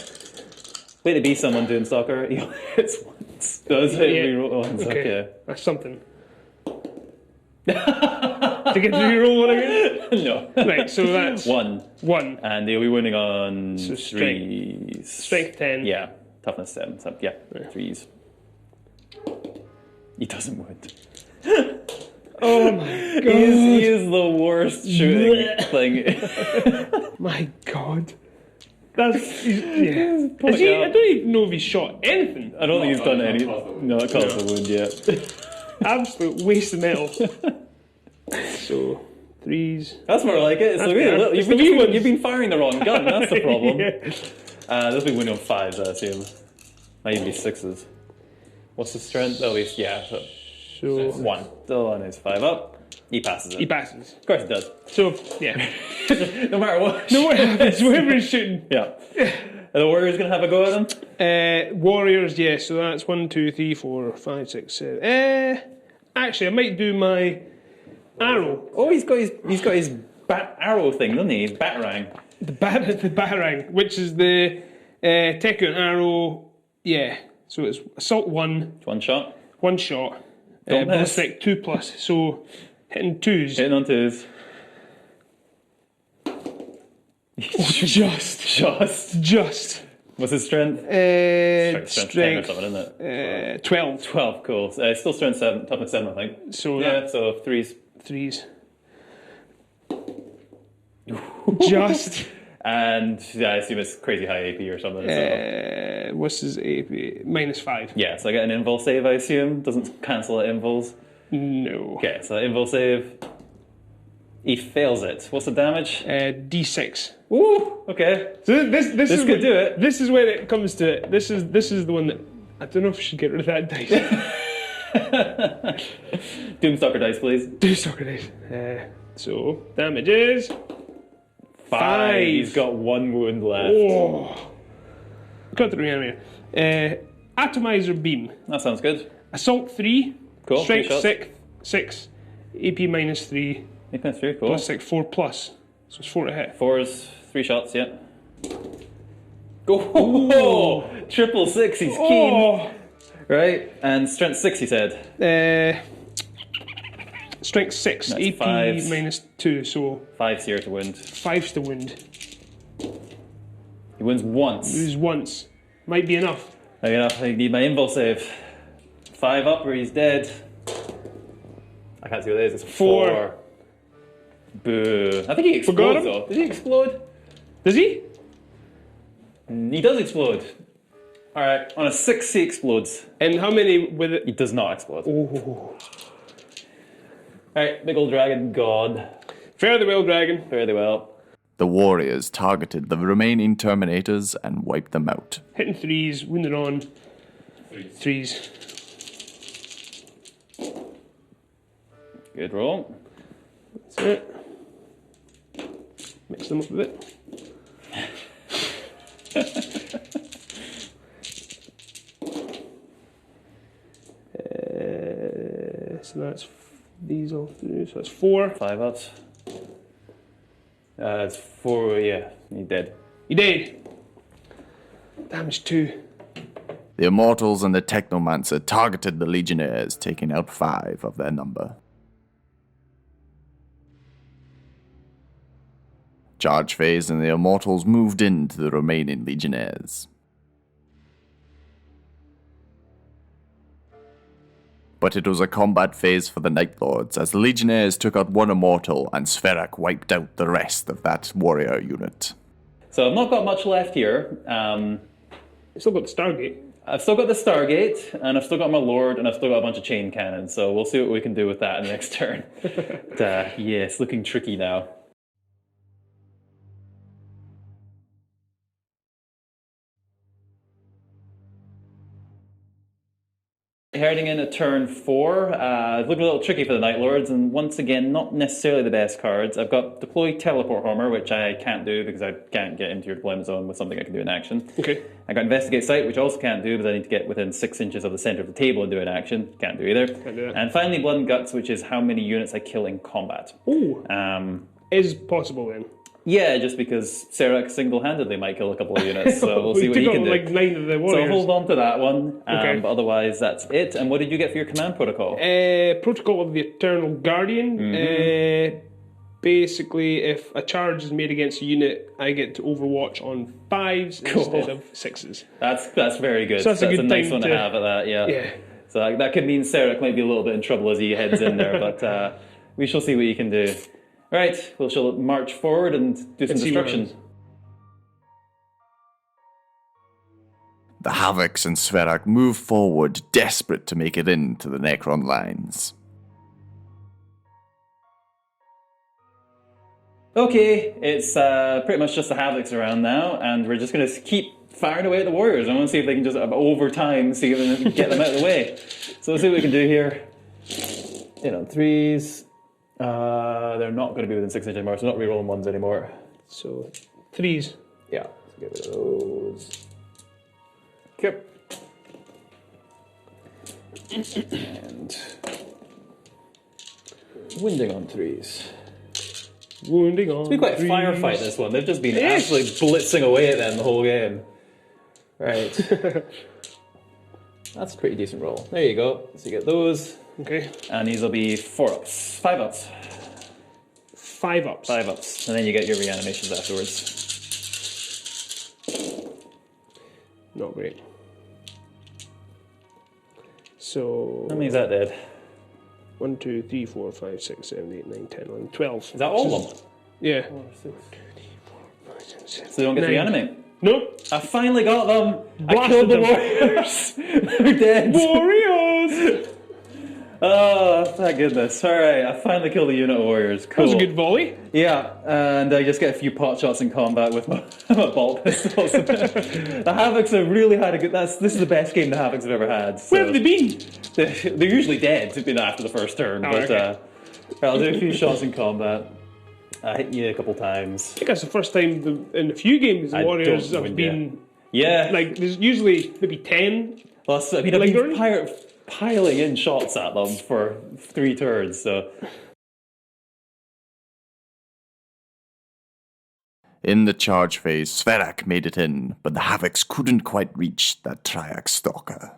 Way to be someone doing soccer. He only hits once. Does hit reroll once. Okay. That's something. To get to reroll one again? No. Right, so that's One. And he'll be winning on So threes. Strength 10. Yeah. Toughness 7. So, yeah. Threes. He doesn't win. Oh my god. He is the worst shooting thing. My god. That's... Yeah. Is he, I don't even know if he's shot anything. I don't think he's done any. No, it can't have wound yet. Absolute waste of metal. So, threes. That's more like it. It's the better. way, It's the wee ones. you've been firing the wrong gun. That's the problem. Yeah. This will be winning on 5s, I assume. Might even be 6s. What's the strength? At least, yeah. So 1. Still on his 5 up. He passes it. he passes. Of course he does. So, yeah. No matter what. No, what happens? Whoever is shooting. Yeah. Are the Warriors going to have a go at him? Warriors, yeah, so that's 1, 2, 3, 4, 5, 6, 7. Actually, I might do my arrow. Oh, he's got his bat arrow thing, doesn't he? His batarang. The batarang, which is the Tekun arrow, yeah. So it's assault 1, One shot. 1 shot. Don't miss. Ballistic 2+, so hitting 2s. Hitting on 2s. Just. What's his strength? Strength 10 or something, isn't it? 12. 12, cool. Still strength 7, toughness 7, I think. So Yeah, so 3s. 3s. Just. And yeah, I assume it's crazy high AP or something. So. What's his AP? -5. Yeah, so I get an invul save, I assume. Doesn't cancel at invuls. No. Okay, so invul save. He fails it. What's the damage? D6. Ooh, okay. So this is could do it. This is when it comes to it. This is the one that I don't know if I should get rid of that dice. Doomstalker dice, please. Doomstalker dice. So damage is 5. He's got 1 wound left. Oh. Got the reanimator. Atomizer beam. That sounds good. Assault 3. Cool. Strength 3 shots. 6. AP -3. That's 3, cool. Plus 6. 4+. So it's 4 to hit. 4s, 3 shots, yeah. Go! Triple 6, he's keen. Oh. Right, and strength 6, he said. Strength 6. That's AP 5s. -2. So 5's here to wound. 5's to wound. He wins once. Lose once. Might be enough. Maybe enough. I need my invul save. 5 up, or he's dead. I can't see what it is. It's 4. Boo. I think he Forgot explodes him? though. Did he explode? Does he? He does explode. Alright, on a 6 he explodes. And how many with it? He does not explode. Oh. Alright, big old dragon god. Fare thee well, dragon. Fairly well. The warriors targeted the remaining Terminators and wiped them out. Hitting 3s, wounded on 3s. Good roll. That's it. Mix them up a bit. So that's these all through. So that's 4. 5 ups. It's 4, yeah. He's dead. You did. Damage 2. The Immortals and the Technomancer targeted the Legionnaires, taking out 5 of their number. Charge phase and the Immortals moved into the remaining Legionnaires. But it was a combat phase for the Night Lords, as the Legionnaires took out 1 Immortal and Spherac wiped out the rest of that warrior unit. So I've not got much left here. You still got the Stargate. I've still got the Stargate, and I've still got my Lord, and I've still got a bunch of chain cannons, so we'll see what we can do with that in the next turn. But, yeah, it's looking tricky now. Heading in at turn 4, it's looking a little tricky for the Night Lords, and once again, not necessarily the best cards. I've got Deploy Teleport Armour, which I can't do because I can't get into your deployment zone with something I can do in action. Okay. I got Investigate Site, which I also can't do because I need to get within 6 inches of the center of the table and do an action. Can't do either. Can't do that. And finally, Blood and Guts, which is how many units I kill in combat. Ooh. Is possible then. Yeah, just because Serac single-handedly might kill a couple of units, so we'll see what he took can out do. like 9 of the So warriors. hold on to that one, Okay. but otherwise that's it. And what did you get for your command protocol? Protocol of the Eternal Guardian. Basically, if a charge is made against a unit, I get to Overwatch on 5s instead of 6s. That's very good. So that's a good nice time one to have at that, yeah. Yeah. So that could mean Serac might be a little bit in trouble as he heads in there, but we shall see what you can do. Right, we shall march forward and do some see what destruction. The Havocs and Sverak move forward, desperate to make it into the Necron lines. Okay, it's pretty much just the Havocs around now, and we're just going to keep firing away at the Warriors. I want to see if they can just, over time, see if they can get them out of the way. So let's see what we can do here. On 3s. They're not going to be within 6 inches anymore, so not rerolling 1s anymore. So 3s. Yeah, let's get rid of those. Yep. And winding on 3s. Wounding on. It's been quite a 3s. firefight, this one. They've just been absolutely blitzing away at them the whole game. Right. That's a pretty decent roll. There you go. So you get those. Okay. And these will be 4-ups. 5-ups. 5-ups. 5-ups. And then you get your reanimations afterwards. Not great. So. How many is that dead? 1, 2, 3, 4, 5, 6, 7, 8, 9, 10, 11, 12. Is that all of them? Yeah. 4, 6. 2, 3, 4, 5, 6, 7, So they don't get to 9. reanimate? Nope. I finally got them! I Blasted killed the them. Warriors! They're dead! Warriors! Oh, thank goodness. Alright, I finally killed a unit of Warriors. Cool. That was a good volley. Yeah, and I just get a few pot shots in combat with my, my bolt pistols. The Havocs have really had a good... This is the best game the Havocs have ever had. So. Where have they been? They're usually dead after the first turn, but okay. I'll do a few shots in combat. I hit you a couple times. I think that's the first time in a few games the Warriors have been... Yeah. Like, there's usually maybe 10. Plus, I've been piling in shots at them for 3 turns, so... In the charge phase, Sverak made it in, but the Havocs couldn't quite reach that Triax Stalker.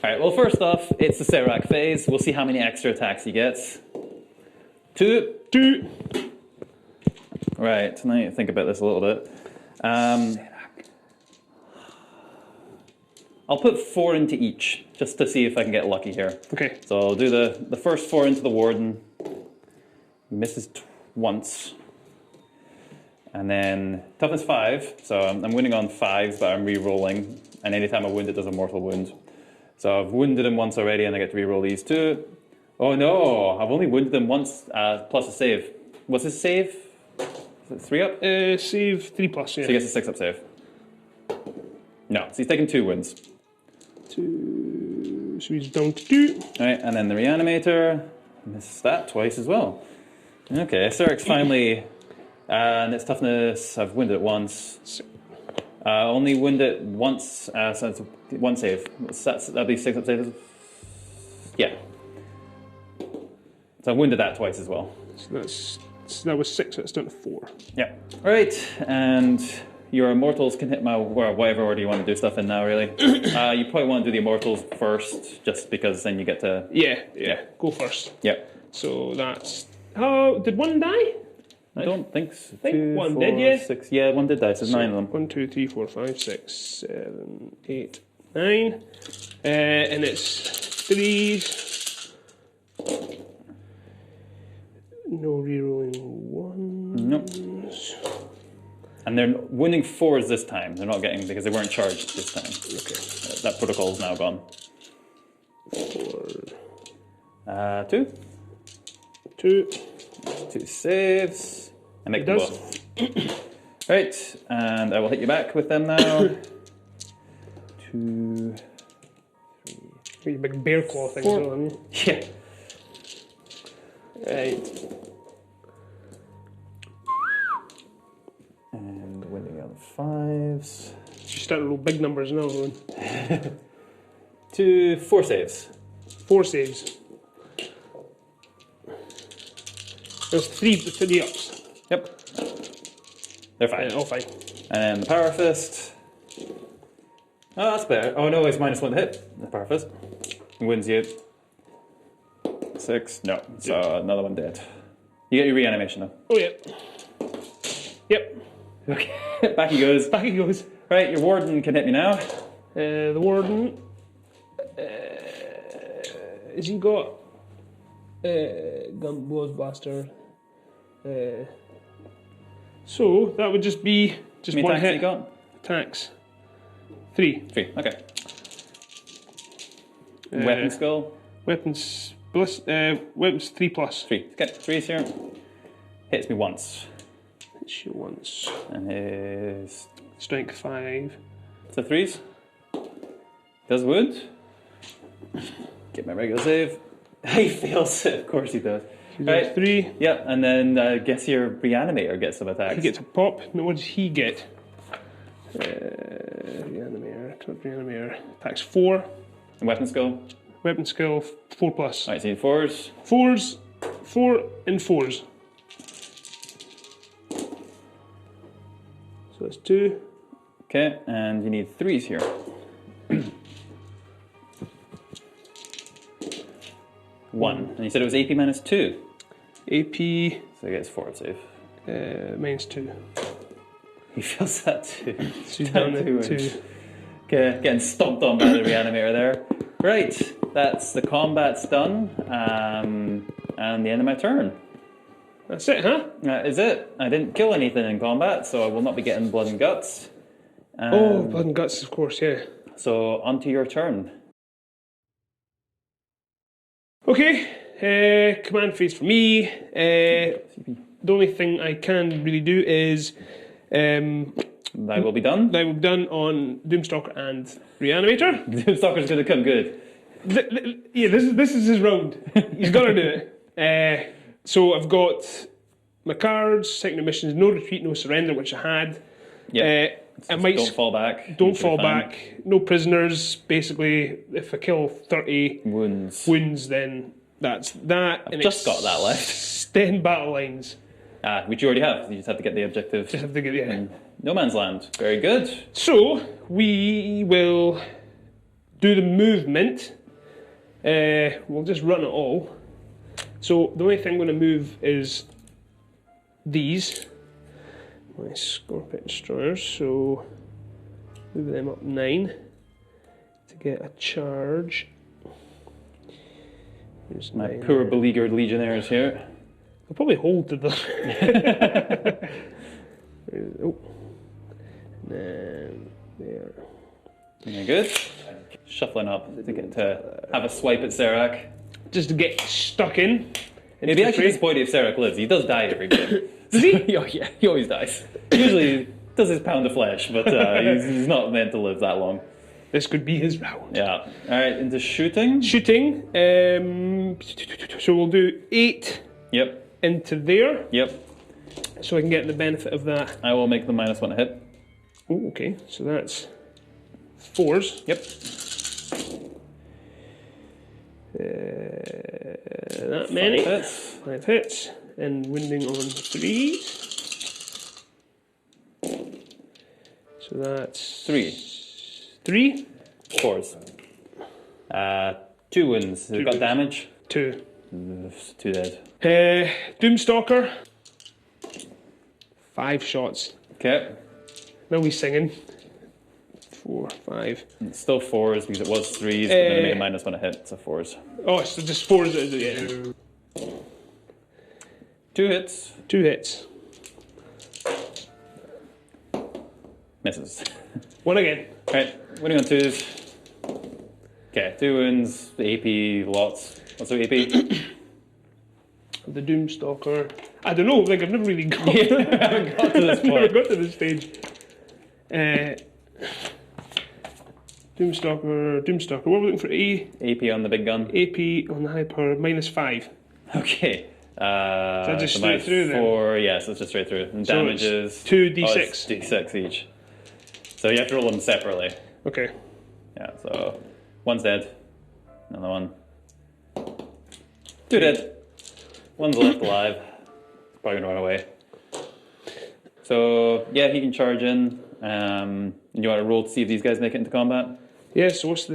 Alright, well first off, it's the Serac phase. We'll see how many extra attacks he gets. 2. Right, now you think about this a little bit. I'll put 4 into each, just to see if I can get lucky here. Okay. So I'll do the first 4 into the Warden. He misses once. And then toughness 5, so I'm winning on 5s, but I'm re-rolling. And anytime I wound, it does a mortal wound. So I've wounded him once already, and I get to re-roll these 2. Oh no, I've only wounded him once, plus a save. What's his save? Is it 3-up? Save 3+, yeah. So he gets a 6-up save. No, so he's taking 2 wounds. 2, so he's down to 2. Alright, and then the Reanimator, missed that twice as well. Okay, Seric's finally, and its toughness, I've wounded it once. Only wound it once, so it's 1 save. That'd be 6-up save. Yeah. So I've wounded that twice as well. So that was 6, that's down to 4. Yeah. Right, and your Immortals can hit my, or whatever order you want to do stuff in now, really. You probably want to do the Immortals first, just because then you get to... Yeah. Go first. Yep. So that's... Oh, did 1 die? I don't think so. I think 2, 1 4, did, yeah? 6. Yeah, 1 did die, so there's 9 of them. 1, 2, 3, 4, 5, 6, 7, 8, 9. And it's 3s. No rerolling 1s. Nope. And they're winning 4s this time. They're not getting, because they weren't charged this time. Okay. That protocol's now gone. 4. 2. 2. 2 saves. I make It them does. both. Right, and I will hit you back with them now. 2, 3. Your big bear claw thing as 4. well, haven't you? Yeah. Right. And winning on 5s. You start to roll big numbers now, Owen. 2, 4 saves. 4 saves. There's three ups. Yep. They're fine. All fine. And then the Power Fist. Oh, that's better. Oh no, it's -1 to hit. The Power Fist. Wins you. 6. No. So another one dead. You get your reanimation though. Oh, yeah. Yep. Okay. Back he goes. Back he goes. Right, your Warden can hit me now. The Warden. Has he got gun, blows, blaster? So that would just be How many one attacks hit. you got? Attacks. 3. 3. Okay. Weapon skill. Weapons. Weapons 3+. 3. Okay. 3's here. Hits me once. Hits you once. And his Strength 5. so 3's. Does wound. Get my regular save. He fails it. Of course he does. Right. 3. Yeah, and then I guess your reanimator gets some attacks. He gets a pop. Now what does he get? Reanimator. Reanimator. Attacks 4. And weapon skill. Weapon skill 4+. Alright, so you need 4s. 4s. 4 and 4s. So that's 2. Okay, and you need 3s here. 1. And you said it was AP -2. AP So he gets 4 save. -2. He feels that too. So he's down Two to 2. inch. Okay, getting stomped on by the reanimator there. Right, that's the combat's done. And the end of my turn. That's it, huh? That is it. I didn't kill anything in combat, so I will not be getting blood and guts. Blood and guts, of course, yeah. So, onto your turn. Okay, command phase for me. The only thing I can really do is That will be done. that will be done on Doomstalker and Reanimator. Doomstalker's going to come good. Yeah, this is his round. He's got to do it. So I've got my cards, second missions, no retreat, no surrender, which I had. Yeah. I might Don't fall back. Don't You should fall be fine. back. No prisoners. Basically, if I kill 30 Wounds. then that's that. I've just got that left. 10 battle lines. Which you already have. You just have to get the objective. Just have to get No Man's Land. Very good. So we will do the movement. We'll just run it all. So the only thing I'm going to move is these. My Scorpion Destroyers. So move them up 9 to get a charge. Here's My 9 poor there. beleaguered legionnaires here. I'll probably hold to them. Oh. And then there. Very good. Shuffling up to get to have a swipe at Serac. Just to get stuck in. It'd be actually disappointed if Serac lives. He does die every game. Does he? Oh, yeah, he always dies. Usually does his pound of flesh, but he's not meant to live that long. This could be his round. Yeah. Alright, into shooting. Shooting. So we'll do 8 Yep. into there, Yep. so I can get the benefit of that. I will make the -1 to hit. Oh, okay. So that's 4s. Yep. That many. 5 hits. 5 hits. And winding on 3s. So that's 3. 3. 4s. 2 wounds. Has it got wounds. damage? 2. 2 dead. Doomstalker. 5 shots. Okay. Now he's singing. 4, 5. It's still 4s because it was 3s, but then I made a -1 to hit, so 4s. Oh, so just 4s. Yeah. 2 hits. 2 hits. Misses. 1 again. Right, winning on 2s. Okay, 2 wounds, AP, lots. What's the AP? The Doomstalker. I don't know, like I've never really got, I haven't got to this never point. got to this stage. Doomstalker. What are we looking for? AP on the big gun. AP on the high power, -5. Okay. that just so straight through then? 4, yes, it's just straight through. And So damage it's is 2d6. it's d6 each. So you have to roll them separately. Okay. Yeah, so 1's dead. Another one. 2 dead. 1's left alive. probably gonna run away. So yeah, he can charge in. You want to roll to see if these guys make it into combat? Yeah, so what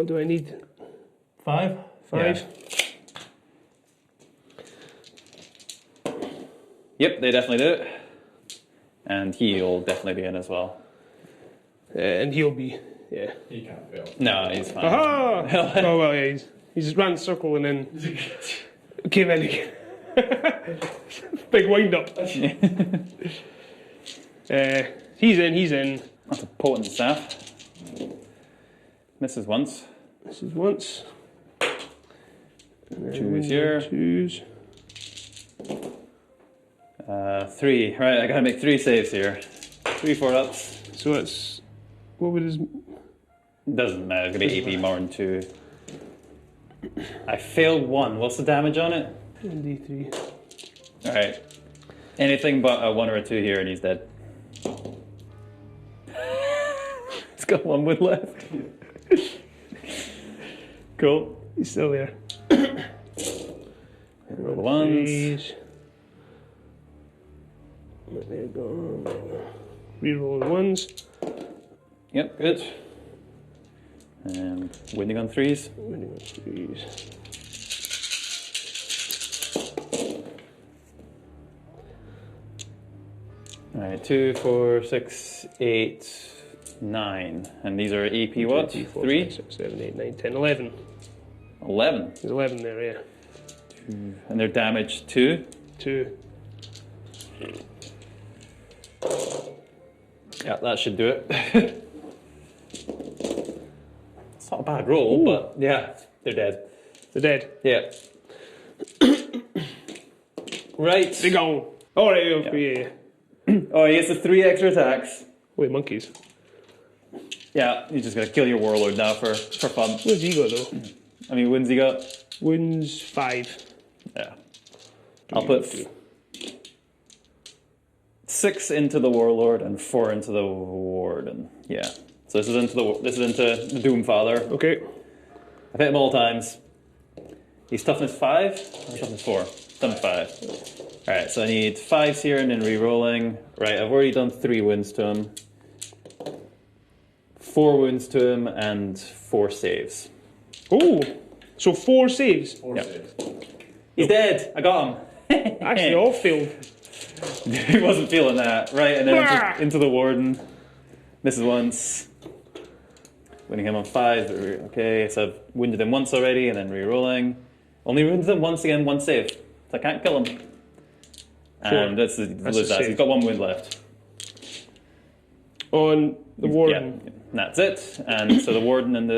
do I need? 5? 5. Yeah. Yep, they definitely do it. And he'll definitely be in as well. And he'll be, yeah. He can't fail. No, he's fine. Aha! Oh, well, yeah, he's just ran the circle and then came in again. Big wind up. He's in. That's a potent staff. Misses once. This is once. Choose here. Choose. 3. Right, I gotta make 3 saves here. 3 4-ups. So it's, what would his... Doesn't matter, it's gonna be AP more than 2. I failed 1. What's the damage on it? 1d3. Alright. Anything but a 1 or a 2 here and he's dead. He's got 1 wood left. Cool. He's still there. Roll the 1s. There you go. Reroll the 1s. Yep, good. And winning on 3s. Winning on 3s. Alright, 2, 4, 6, 8, 9. And these are AP what? 2, 4, 3? 5, 6, 7, 8, 9, 10, 11. 11. There's 11 there, yeah. And they're damage 2. 2. Yeah, that should do it. It's not a bad roll, but yeah, they're dead. They're dead. Yeah. Right. They're gone. Alright, yeah. Oh, he gets the 3 extra attacks. Wait, monkeys. Yeah, he's just gonna kill your warlord now for fun. What's he got though? I mean, wins he got? Wounds 5. Yeah. I'll put 6 into the warlord and 4 into the warden. Yeah. So this is into the Doomfather. Okay. I've hit him all times. He's toughness 5 or toughness 4? Toughness 5. Alright, so I need 5s here and then re-rolling. Right, I've already done 3 wounds to him. 4 wounds to him and 4 saves. Oh! So 4 saves. 4 saves. He's dead! I got him! Actually, all failed. He wasn't feeling that. Right, and then into the warden. Misses once. Winning him on 5. Okay, so I've wounded him once already and then re-rolling. Only wounded him once again, 1 save. So I can't kill him. And that's he's got 1 wound left. On the warden. Yeah, and that's it. And so the warden and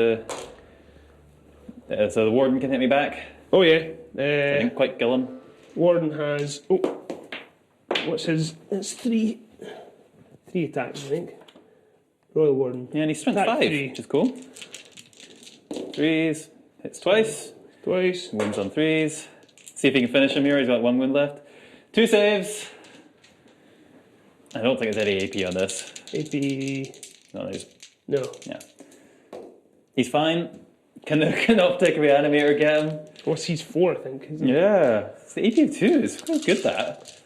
so the warden can hit me back. Oh yeah. I didn't quite kill him. Warden has... Oh. What's his... It's 3 attacks, I think. Royal Warden. Yeah, and he's strength Attack 5, 3. which is cool. 3s. Hits twice. Twice. Wounds on 3s. See if he can finish him here. He's got 1 wound left. 2 saves. I don't think there's any AP on this. AP... No, there's... No. Yeah. He's fine. Can the uptake reanimator get him? What's he's 4, I think. Isn't he? Yeah. It's the AP of 2 is quite good, that.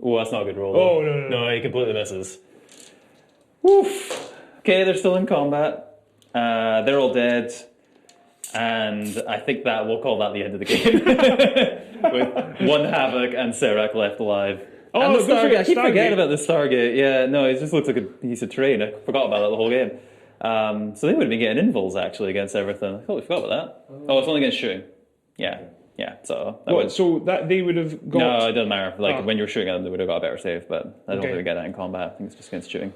Oh, that's not a good roll. Though. Oh, no. No, he completely misses. Woof. Okay, they're still in combat. They're all dead. And I think that we'll call that the end of the game. With 1 Havoc and Serac left alive. Oh, and the Stargate. I keep Stargate. forgetting about the Stargate. Yeah, no, it just looks like a piece of terrain. I forgot about that the whole game. So they would have been getting invuls actually against everything. I totally forgot about that. Oh, it's only against shooting. Yeah. So that would... So that they would have got... No, it doesn't matter. Like when you're shooting at them, they would have got a better save, but I don't think they get that in combat. I think it's just against shooting.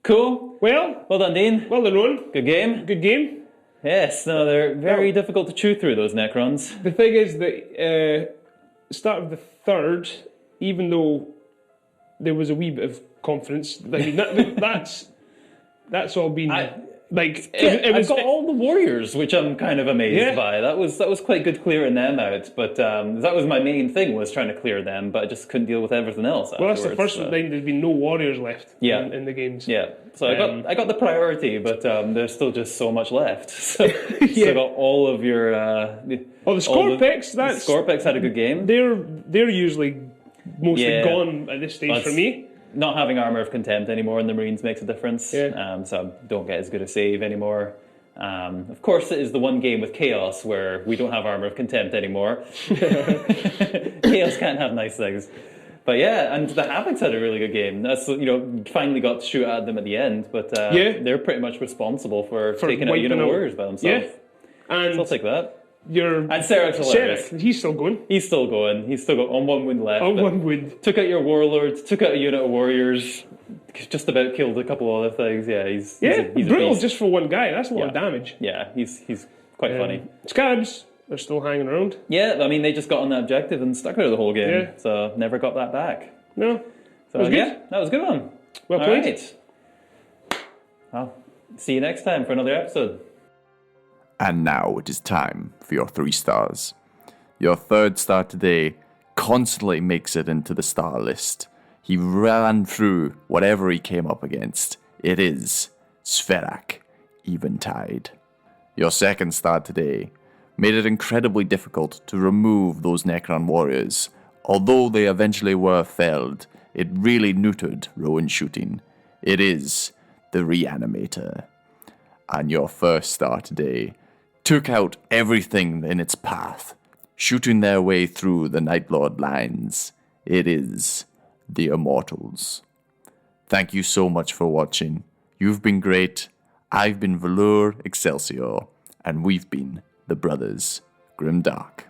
Cool. Well done, Dean. done, Ron. Good game. Good game. Yes, no, they're very difficult to chew through, those Necrons. The thing is that start of the 3rd, even though there was a wee bit of confidence, I mean, that's all been... it was I've got all the warriors, which I'm kind of amazed Yeah. by. That was quite good clearing them out, but that was my main thing, was trying to clear them, but I just couldn't deal with everything else. well, that's the afterwards, first time there'd been no warriors left Yeah. in the games. Yeah, so I got the priority, but there's still just so much left. So, so I got all of your. The Scorpex, Scorpex had a good game. They're usually mostly gone at this stage But for me. Not having Armour of Contempt anymore in the Marines makes a difference. Yeah. So I don't get as good a save anymore. Of course, it is the one game with Chaos where we don't have Armour of Contempt anymore. Chaos can't have nice things. But yeah, and the Havocs had a really good game. That's, finally got to shoot at them at the end, but they're pretty much responsible for taking out unit warriors by themselves. Yeah. And So I'll take that. And Serek's hilarious. he's still going. He's still going. He's still got on one wound left. On but one wound. Took out your Warlord, took out a unit of warriors, just about killed a couple of other things. Yeah, he's a brutal beast. just for one guy. That's a lot of damage. Yeah, he's quite funny. Scarabs are still hanging around. Yeah, I mean, they just got on that objective and stuck there the whole game, Yeah. so never got that back. No. So, That was good. Yeah, that was a good one. Well All played. right. Well, see you next time for another episode. And now it is time for your 3 stars. Your 3rd star today constantly makes it into the star list. He ran through whatever he came up against. It is Sverak, Eventide. Your 2nd star today made it incredibly difficult to remove those Necron warriors. Although they eventually were felled, it really neutered Rowan shooting. It is the Reanimator. And your 1st star today took out everything in its path, shooting their way through the Night Lord lines. It is the Immortals. Thank you so much for watching. You've been great. I've been Velour Excelsior, and we've been the Brothers Grimdark.